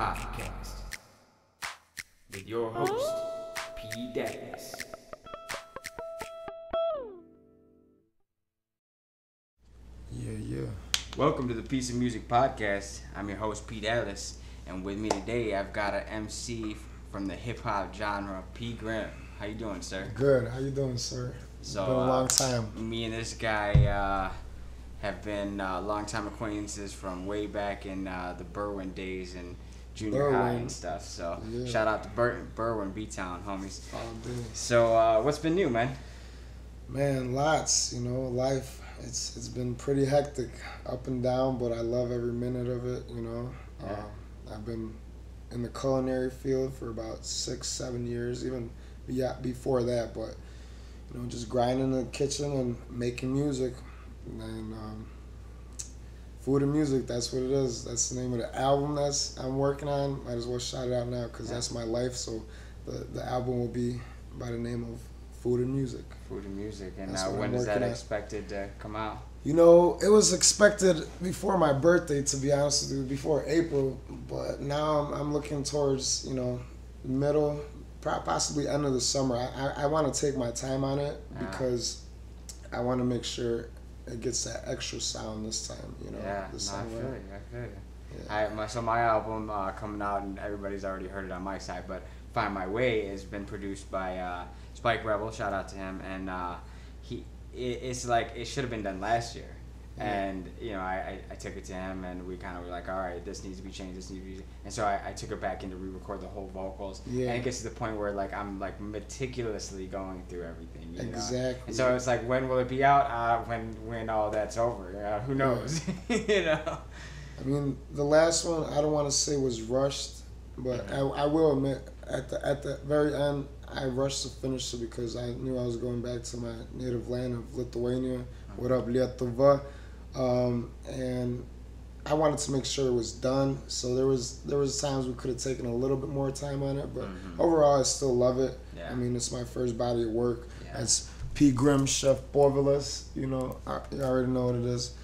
Podcast with your host, Povilas. Yeah. Welcome to the Piece of Music Podcast. I'm your host, Povilas, and with me today I've got an MC from the hip hop genre, P.grim. How you doing, sir? Good. How you doing, sir? So, been a long time. Me and this guy have been long-time acquaintances from way back in the Berwyn days and junior high and stuff. So yeah. Shout out to Berwyn, B-Town, homies. All day. So what's been new, man? Man, lots. Life. It's been pretty hectic, up and down, but I love every minute of it. Yeah. I've been in the culinary field for about 6-7 years, even before that. But just grinding in the kitchen and making music. And food and music, that's what it is. That's the name of the album I'm working on. Might as well shout it out now because that's my life. So the album will be by the name of Food and Music. Food and music. And when is that expected to come out? It was expected before my birthday, to be honest with you, before April. But now I'm looking towards, middle, possibly end of the summer. I want to take my time on it because I want to make sure it gets that extra sound this time, Yeah, I feel you. Yeah. So my album coming out, and everybody's already heard it on my side, but Find My Way has been produced by Spike Rebel, shout out to him, and it's like it should have been done last year. And I took it to him, and we kind of were like, all right, this needs to be changed, and so I took it back in to re-record the whole vocals. And it gets to the point where like I'm like meticulously going through everything. Exactly. And so it's like, when will it be out? When all that's over? Who knows? I mean, the last one I don't want to say was rushed, but I will admit at the very end I rushed to finish it because I knew I was going back to my native land of Lithuania. What up, Lietuva? And I wanted to make sure it was done. So there was times we could have taken a little bit more time on it, but overall I still love it. Yeah. I mean, it's my first body of work. As P.grim, Chef Povilas. You already know what it is.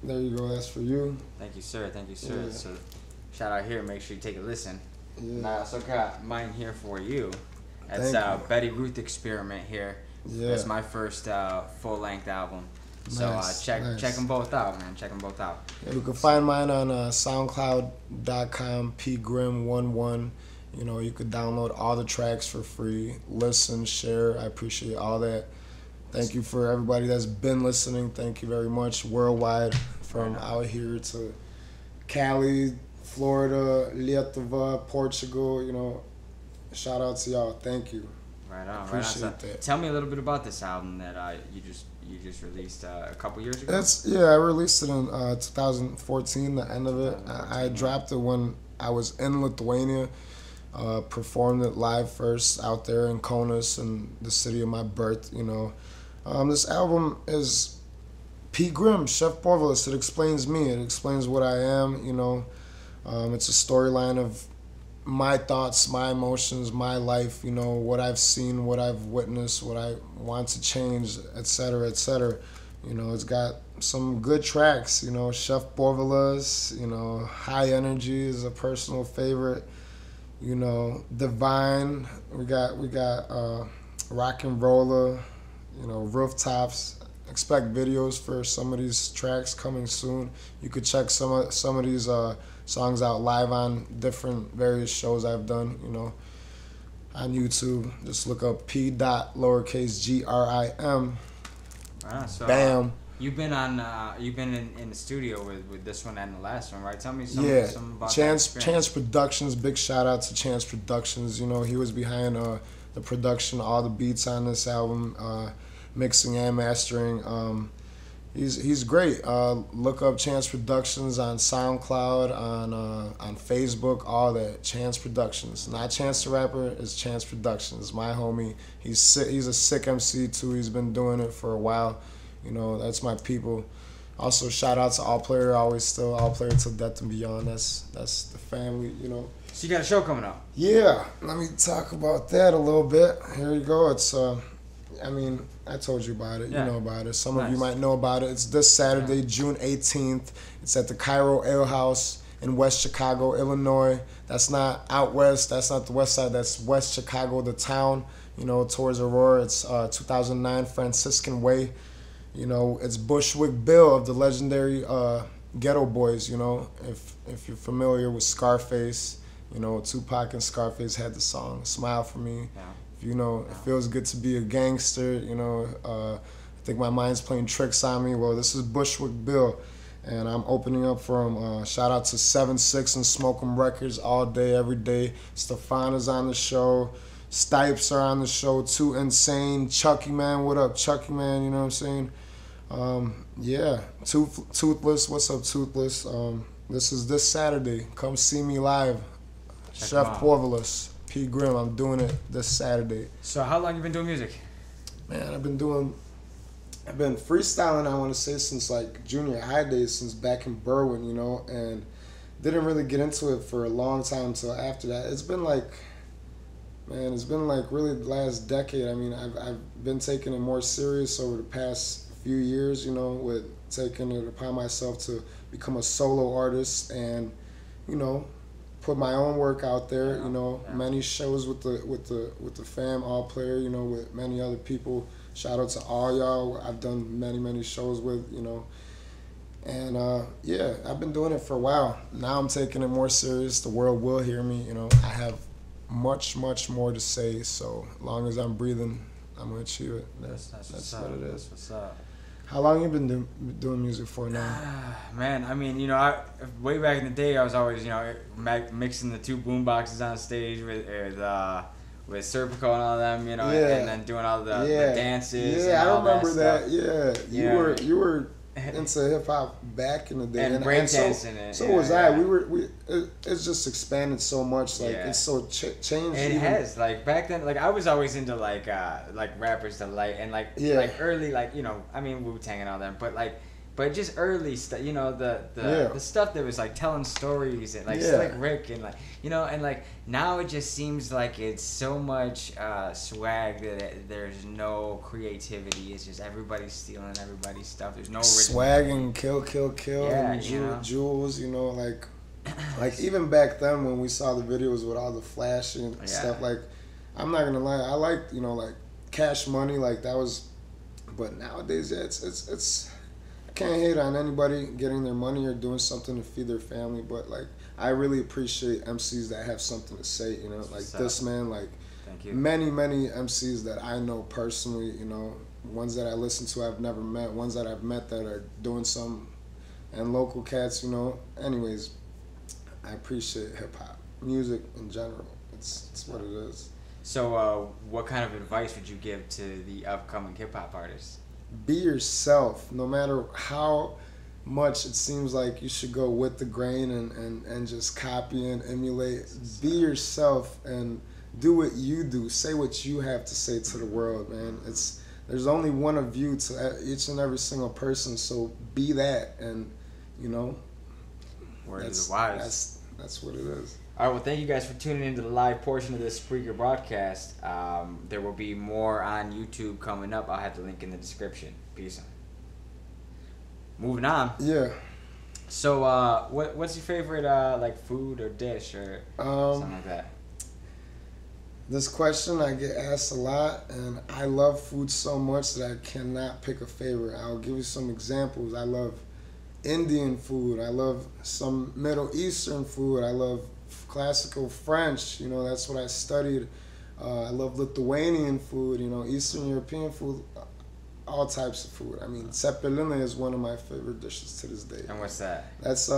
There you go. That's for you. Thank you, sir. Yeah. So shout out here. Make sure you take a listen. Yeah. And I also got mine here for you. That's Thank you. Betty Ruth Experiment here. Yeah. That's my first full-length album. So Nice. check them both out, man. Check them both out. Yeah, you can find mine on SoundCloud.com, P.grim11. You could download all the tracks for free. Listen, share. I appreciate all that. Thank you for everybody that's been listening. Thank you very much. Worldwide, from out here to Cali, Florida, Lietuva, Portugal. Shout out to y'all. Thank you. Right on. Appreciate that. Tell me a little bit about this album that you just released a couple years ago. I released it in 2014. The end of it, I dropped it when I was in Lithuania. Performed it live first out there in Kaunas, in the city of my birth. This album is P.grim, Chef Povilas. It explains me. It explains what I am. It's a storyline of my thoughts, my emotions, my life, what I've seen, what I've witnessed, what I want to change, etc., etc. It's got some good tracks, Chef Povilas, High Energy is a personal favorite, Divine, we got Rock and Roller, Rooftops. Expect videos for some of these tracks coming soon. You could check some of these songs out live on different various shows I've done, on YouTube. Just look up P.grim. So, Bam. You've been in the studio with this one and the last one, right? Tell me some about Chance Productions. Big shout out to Chance Productions. He was behind the production, all the beats on this album, mixing and mastering. He's great. Look up Chance Productions on SoundCloud, on Facebook, all that. Chance Productions, not Chance the Rapper. It's Chance Productions. My homie. He's a sick MC too. He's been doing it for a while. That's my people. Also, shout out to All Player. All Player till death and beyond. That's the family. So you got a show coming up. Yeah. Let me talk about that a little bit. Here you go. It's I told you about it. Yeah. You know about it. Some of you might know about it. It's this Saturday, June 18th. It's at the Cairo Ale House. in West Chicago, Illinois. That's not out west. That's not the west side. That's West Chicago, the town. You know, towards Aurora. It's 2009 Franciscan Way. You know, it's Bushwick Bill of the legendary Ghetto Boys. You know, if you're familiar with Scarface, you know, Tupac and Scarface had the song "Smile for Me." Yeah. You know, it feels good to be a gangster. You know, I think my mind's playing tricks on me. Well, this is Bushwick Bill, and I'm opening up from shout out to 7-6 and Smoke 'em Records all day, every day. Stefana's on the show. Stipes are on the show. Too Insane. Chucky Man, what up, Chucky Man? You know what I'm saying? Yeah, Toothless. What's up, Toothless? This is this Saturday. Come see me live. Check Chef 'em out. Povilas. P.grim, I'm doing it this Saturday. So how long you been doing music? Man, I've been freestyling, I want to say, since like junior high days, since back in Berwyn, you know, and didn't really get into it for a long time until after that. It's been like really the last decade. I mean, I've been taking it more serious over the past few years, you know, with taking it upon myself to become a solo artist and, you know, put my own work out there, you know, many shows with the fam, all player, you know, with many other people. Shout out to all y'all. I've done many shows with, you know. And yeah, I've been doing it for a while. Now I'm taking it more serious. The world will hear me, you know. I have much more to say, so as long as I'm breathing, I'm gonna achieve it. That's what it is. That's what's up. How long you been doing music for now? Man, I mean, you know, way back in the day, I was always, you know, mixing the two boom boxes on stage with Serpico and all them, you know, and then doing all the dances. Yeah, and I all remember that. Yeah, you were into hip hop back in the day, and breakdancing. It's just expanded so much. Like it's so changed. It has, like back then, like I was always into like Rappers Delight and like early, like, you know, I mean Wu-Tang and all them, but just early stuff, you know, the stuff that was like telling stories and like Slick Rick and like, you know, and like now it just seems like it's so much swag that there's no creativity. It's just everybody's stealing everybody's stuff. There's no swag and kill yeah, and you know? jewels, you know, like even back then when we saw the videos with all the flash and stuff, like I'm not gonna lie, I liked, you know, like Cash Money, like that was, but nowadays it's I can't hate on anybody getting their money or doing something to feed their family, but like I really appreciate MCs that have something to say, you know, like this man, like many MCs that I know personally, you know, ones that I listen to I've never met, ones that I've met that are doing some, and local cats, you know. Anyways, I appreciate hip hop music in general. It's what it is. So what kind of advice would you give to the upcoming hip hop artists? Be yourself, no matter how much it seems like you should go with the grain and just copy and emulate. Be yourself and do what you do. Say what you have to say to the world, man. There's only one of you to each and every single person, so be that, and you know, Word is wise. That's what it is. All right, well, thank you guys for tuning into the live portion of this Spreaker broadcast. There will be more on YouTube coming up. I'll have the link in the description. Peace. Moving on. Yeah. So, what's your favorite like food or dish or something like that? This question I get asked a lot, and I love food so much that I cannot pick a favorite. I'll give you some examples. I love Indian food. I love some Middle Eastern food. I love classical French, you know, that's what I studied. I love Lithuanian food, you know, Eastern European food, all types of food. I mean, cepelina is one of my favorite dishes to this day. And what's that? That's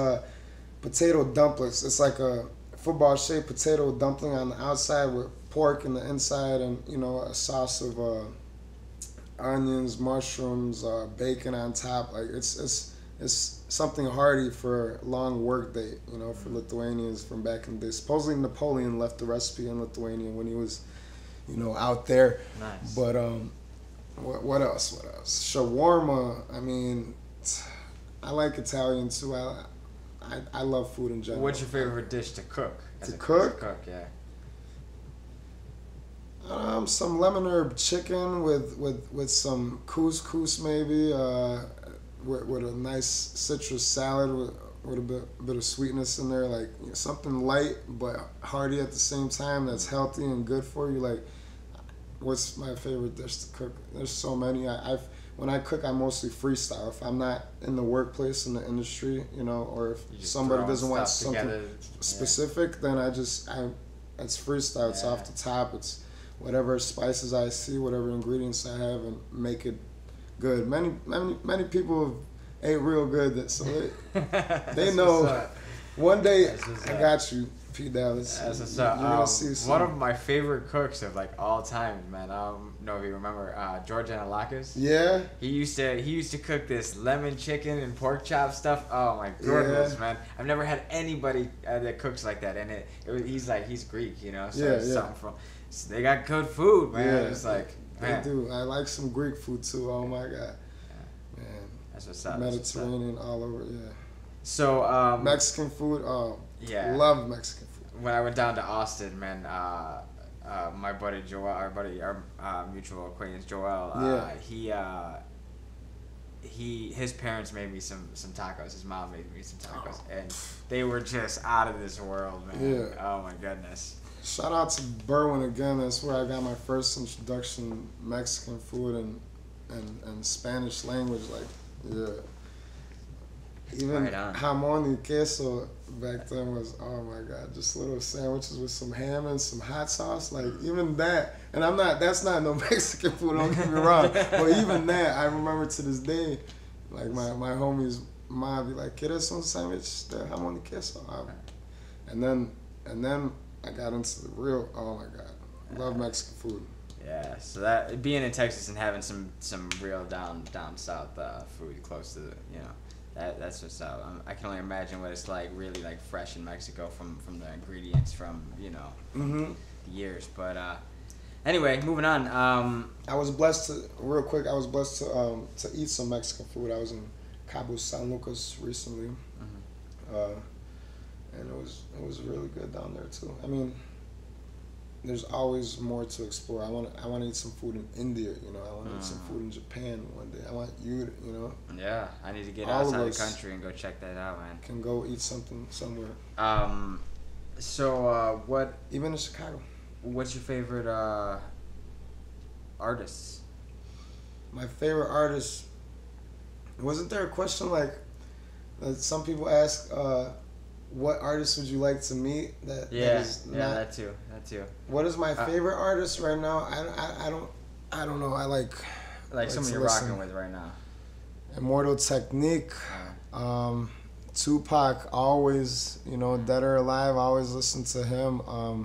potato dumplings. It's like a football-shaped potato dumpling on the outside with pork in the inside, and, you know, a sauce of onions, mushrooms, bacon on top. Like it's something hearty for a long work day, you know, for Lithuanians from back in the day. Supposedly Napoleon left the recipe in Lithuania when he was, you know, out there. Nice. But what else? Shawarma. I mean, I like Italian too. I love food in general. What's your favorite dish to cook? To cook? Yeah. Some lemon herb chicken with some couscous maybe. With a nice citrus salad with a bit of sweetness in there, like something light but hearty at the same time that's healthy and good for you. Like, what's my favorite dish to cook? There's so many. When I cook, I mostly freestyle. If I'm not in the workplace, in the industry, or if somebody doesn't want something specific, then it's freestyle. It's off the top. It's whatever spices I see, whatever ingredients I have, and make it good. Many people ate real good, so they know. One day, I got you, P. Dallas. You're gonna see some. One of my favorite cooks of like all time, man. I don't know if you remember George Analakis. Yeah. He used to cook this lemon chicken and pork chop stuff. Oh my goodness, man! I've never had anybody that cooks like that, and he's Greek, so something from. So they got good food, man. Yeah, it's like man. They do. I like some Greek food too. Oh my god, man. That's what's up. Mediterranean all over, yeah. So Mexican food. Oh, yeah. Love Mexican food. When I went down to Austin, man, my buddy Joel, our mutual acquaintance Joel, his parents made me some tacos. His mom made me some tacos, and they were just out of this world, man. Yeah. Oh my goodness. Shout out to Berwyn again. That's where I got my first introduction Mexican food and Spanish language. Like, yeah. Even jamon y queso back then was, oh my god, just little sandwiches with some ham and some hot sauce. Like, even that, and that's not no Mexican food, don't get me wrong, but even that, I remember to this day, like my homie's mom be like, ¿Quieres un sandwich de jamon y queso? And then I got into the real, oh my god, love Mexican food. Yeah, so that, being in Texas and having some real down south food close to the, that's what's up. I can only imagine what it's like, really like fresh in Mexico from the ingredients from the years. But anyway, moving on. I was blessed to eat some Mexican food. I was in Cabo San Lucas recently, and it was really good down there too. I mean, there's always more to explore. I want to eat some food in India, I want to eat some food in Japan one day. I want you to, Yeah, I need to get outside the country and go check that out, man. Can go eat something somewhere. So what? Even in Chicago. What's your favorite artists? My favorite artist. Wasn't there a question like that some people ask? What artist would you like to meet? That that too. What is my favorite artist right now? I don't know. I like some you're rocking with right now. Immortal Technique, Tupac. Always, dead or alive. I always listen to him. I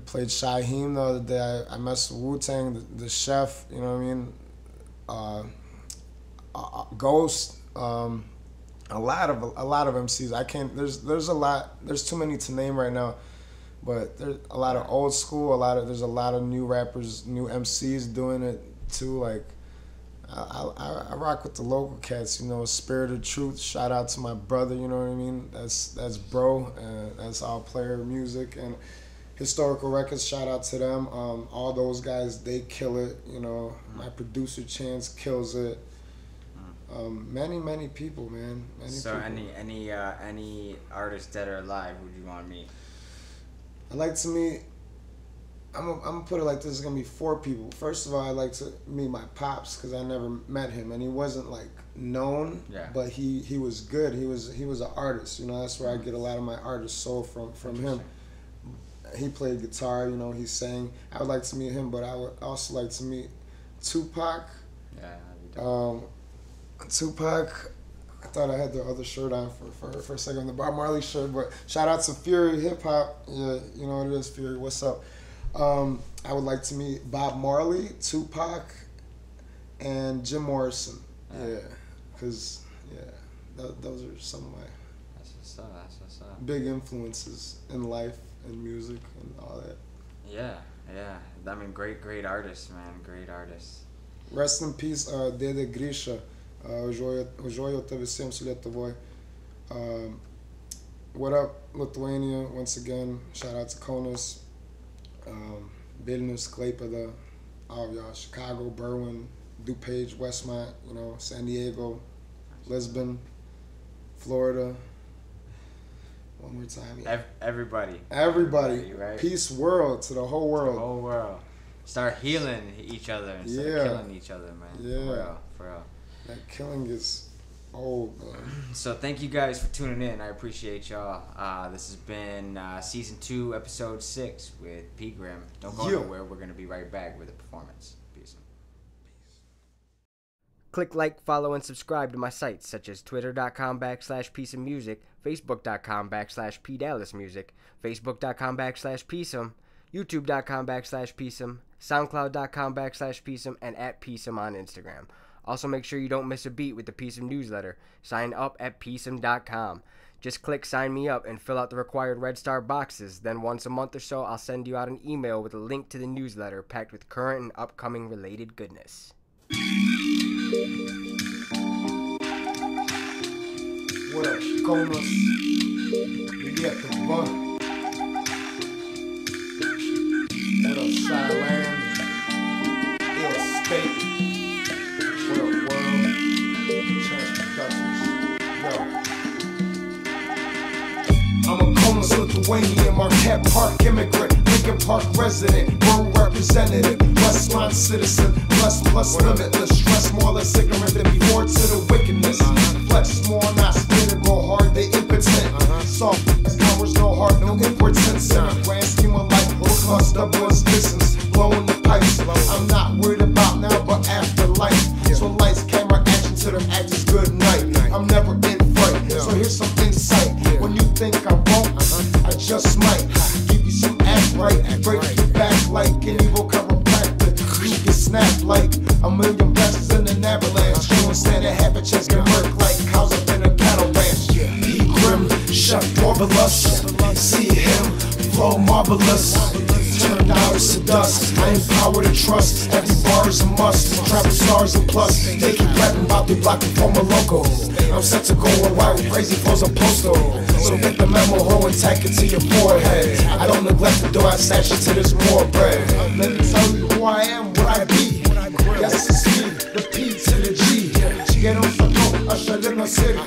played Shaheem the other day. I messed with Wu-Tang, the chef. You know what I mean? Ghost. A lot of MCs. I can't. There's a lot. There's too many to name right now, but there's a lot of old school. There's a lot of new rappers, new MCs doing it too. Like, I rock with the local cats. Spirit of Truth. Shout out to my brother. You know what I mean? That's bro. And that's all player music and Historical Records. Shout out to them. All those guys, they kill it. My producer Chance kills it. Many people, man. Any artist dead or alive would you want to meet? I'd like to meet. I'm gonna put it like this: it's gonna be 4 people. First of all, I'd like to meet my pops because I never met him, and he wasn't like known, but he was good. He was an artist. That's where I get a lot of my artist soul from him. He played guitar. He sang. I would like to meet him, but I would also like to meet Tupac. Yeah. Tupac, I thought I had the other shirt on for a second, the Bob Marley shirt, but shout out to Fury Hip Hop. Yeah, you know what it is, Fury. What's up? I would like to meet Bob Marley, Tupac, and Jim Morrison. Yeah, because those are some of my That's what's up. Big influences in life and music and all that. Yeah. I mean, great artists, man. Great artists. Rest in peace, Dede Grisha. Užuoju tave visiems Lietuvoj. What up, Lithuania? Once again, shout out to Kaunas, Vilnius, Klaipėda, all of y'all, Chicago, Berwyn, DuPage, Westmont, San Diego, Lisbon, Florida, One more time. Yeah. Everybody. Everybody. Right? Peace world to the whole world. The whole world. Start healing each other instead of killing each other, man. Yeah. For real. That killing is old, man. So thank you guys for tuning in. I appreciate y'all. This has been season 2, episode 6 with P.grim. Don't go nowhere. We're gonna be right back with a performance. Peace. Click like, follow, and subscribe to my sites such as twitter.com/PeaceSumMusic, facebook.com/PDallasMusic, facebook.com/PeaceSum, youtube.com/PeaceSum, soundcloud.com/PeaceSum, and @PeaceSum on Instagram. Also, make sure you don't miss a beat with the PeaceSum newsletter. Sign up at PeaceSum.com. Just click sign me up and fill out the required red star boxes. Then once a month or so, I'll send you out an email with a link to the newsletter packed with current and upcoming related goodness. What up, Comas? We at the bunk. What up, Skyland? Ill State. What up, world? Chance Productions. Yo. I'm a Comas, Lithuanian, Marquette Park immigrant, Lincoln Park resident, rural representative, Westline citizen, plus limitless, stress more or less ignorant than before to the wickedness. Flex more, not scared, go hard, they impotent. Soft powers, no heart, no importance. In the grand scheme of life, we'll cause double as distance, blowing the pipes. I'm not worried about now, but after life. So lights, camera, action to them actors, good night. I'm never in fright, so here's some insight. When you think I won't, I just might give you some act right, break your back like an evil chiropractor. You get snapped like a million blessings in an avalanche. You don't stand a half a chance, get murked like cows up in a cattle ranch. P.grim, Chef Povilas, see him, flow marvelous. Turned hours to dust, I empower the trust. Every bar is a must, travel stars and plus. They keep rapping about the block and former local. I'm set to go wild with crazy flows of postal. So get the memo hole and tack it to your forehead. I don't neglect the door, I snatch it to this more bread. Let me tell you who I am, what I be. Yes, it's me, the P to the G. Get on the go, usher in the city. The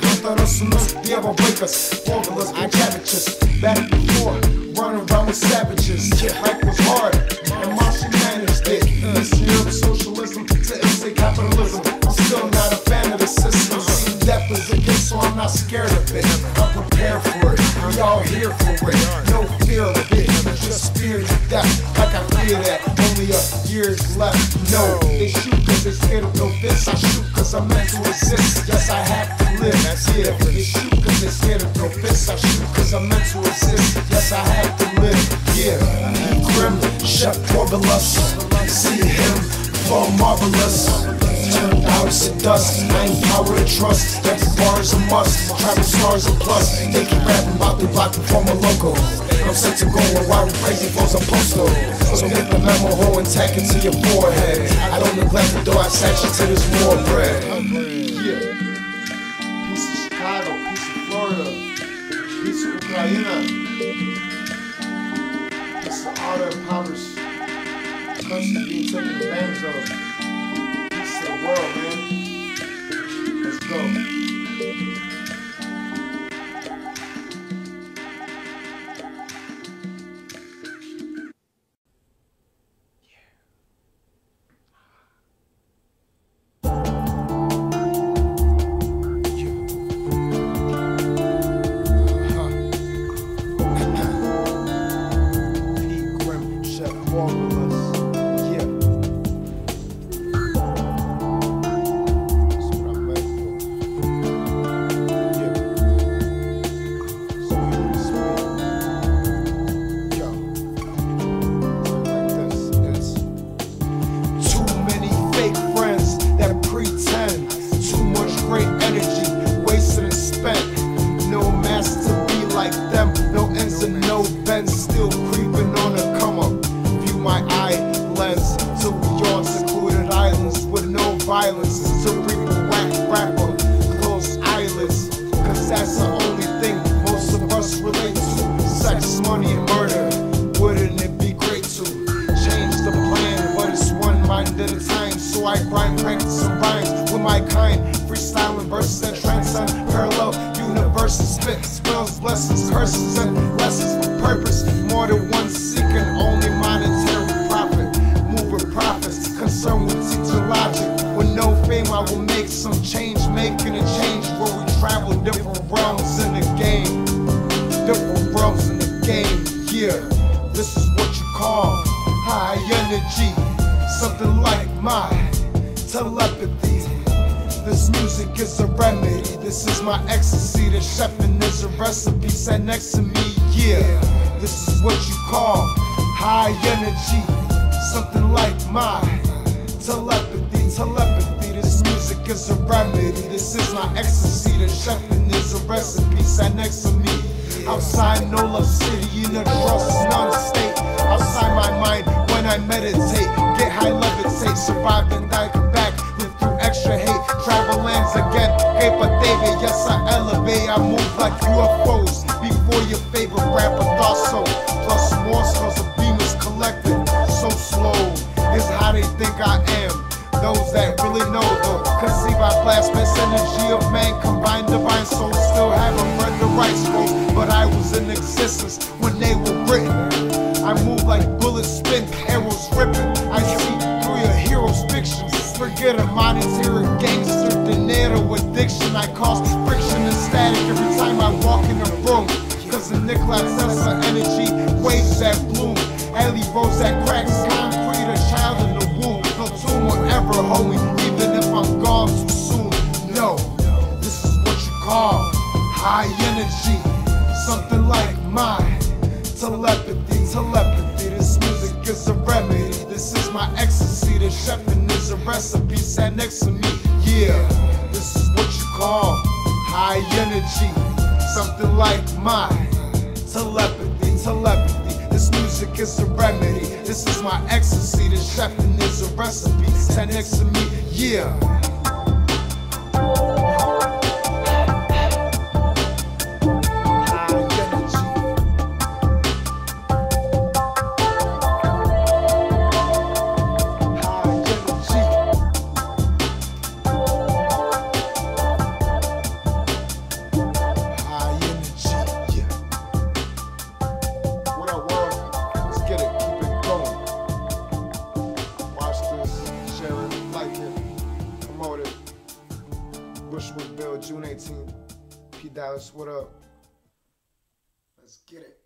ever break us, Povilas, and cabbages. Back before, running around with savages. Life was hard, and Marshall managed it. This year of socialism to instant capitalism. I'm still not a fan of the system. Death is a gift, so I'm not scared of it. I'm prepared for it, we all here for it. No fear of it, just fear to death. Like I fear that, only a year's left. No, they shoot cause they scared of no fists. I shoot cause I'm meant to exist. Yes, I have to live. Yeah, they shoot cause they scared of no fists. I shoot cause I'm meant to exist. Yes, I have to live. Yeah, P.grim, Chef Povilas, see him, flow marvelous. Turned hours to dust, I empower the trust. Every bar is a must, travel stars and plus. They keep rapping about the block and former local. I'm set to go wild with crazy flows of postal. So get the memo hole and tack it to your forehead. I don't neglect the door, I snatch it to this more bread. Yeah. Piece of Chicago, piece of Florida, piece of Ukraine, piece of all the impoverished countries being taken advantage of. Piece of the world, man. Let's go. blessings, curses, and lessons for purpose. More than one seeking only monetary profit. Moving profits, concerned with teaching logic. With no fame, I will make some change, making a change where we travel different realms in the game. Different realms in the game, yeah. This is what you call high energy. Something like my telepathy. This music is a remedy. This is my ecstasy. The chefing is a recipe set next to me, yeah. This is what you call high energy. Something like my telepathy. Telepathy. This music is a remedy. This is my ecstasy. The chefing is a recipe set next to me. Outside No Love City, in the cross is not a state. Outside my mind when I meditate. Get high, levitate, survive and die, come back. Live through extra hate, travel lands again. Cape of David, yes I elevate. I move like UFOs before your favorite rapper thought so. Plus more cause the beam is collected. So slow is how they think I am. Those that really know though, conceive I blasphemous energy of man, combined divine souls. Still haven't read the right scrolls, but I was in existence when they were written. I move like bullets spin, arrows ripping. I see through your hero's fictions. Forget a monetary gangster, dinero addiction. I cause friction and static every time I walk in a room. Cause the Nikola Tesla energy waves that bloom. Alley roads that cracks concrete, a child in the womb. No tomb will ever hold me, even if I'm gone too soon. No, this is what you call high energy. Something like my telepathy. Telepathy. This music is a remedy. This is my ecstasy. The chefing is a recipe set next to me. Yeah, this is what you call high energy. Something like my telepathy. Telepathy. This music is a remedy. This is my ecstasy. The chefing is a recipe set next to me. Yeah. Bushwick Bill, June 18th. P. Dallas, what up? Let's get it.